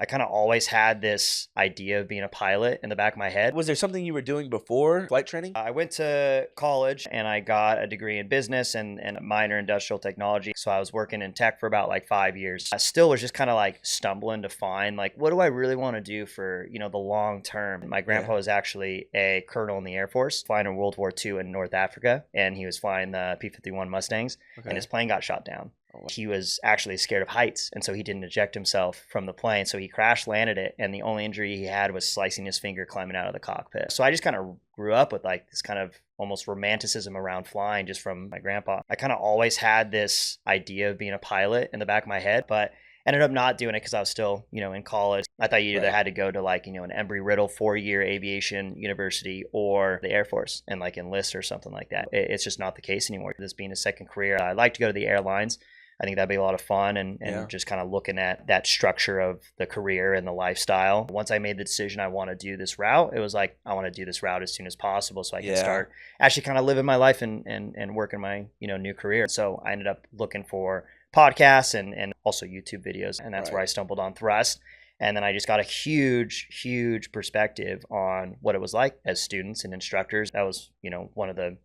I kind of always had this idea of being a pilot in the back of my head. Was there something you were doing before flight training? I went to college and I got a degree in business and a minor in industrial technology. So I was working in tech for about like 5 years. I still was just kind of like stumbling to find like, what do I really want to do for, the long term? My grandpa was actually a colonel in the Air Force, flying in World War II in North Africa. And he was flying the P-51 Mustangs and his plane got shot down. He was actually scared of heights, and so he didn't eject himself from the plane. So he crash landed it, and the only injury he had was slicing his finger climbing out of the cockpit. So I just kind of grew up with like this kind of almost romanticism around flying just from my grandpa. I kind of always had this idea of being a pilot in the back of my head, but ended up not doing it because I was still, in college. I thought you either had to go to like, an Embry-Riddle 4-year aviation university or the Air Force and like enlist or something like that. It's just not the case anymore. This being a second career, I'd like to go to the airlines. I think that'd be a lot of fun and just kind of looking at that structure of the career and the lifestyle. Once I made the decision I want to do this route, it was like, I want to do this route as soon as possible so I can start actually kind of living my life and working my, new career. So I ended up looking for podcasts and also YouTube videos. And that's where I stumbled on Thrust. And then I just got a huge perspective on what it was like as students and instructors. That was, one of the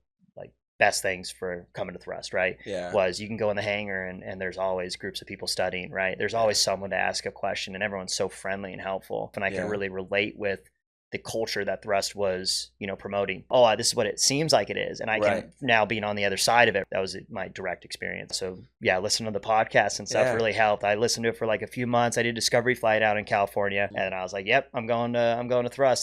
best things for coming to Thrust, right? Was you can go in the hangar and there's always groups of people studying, right? There's always someone to ask a question and everyone's so friendly and helpful. And I can really relate with the culture that Thrust was, promoting. Oh, this is what it seems like it is. And I can now being on the other side of it, that was my direct experience. So yeah, listening to the podcast and stuff really helped. I listened to it for like a few months. I did Discovery Flight out in California and I was like, yep, I'm going to Thrust.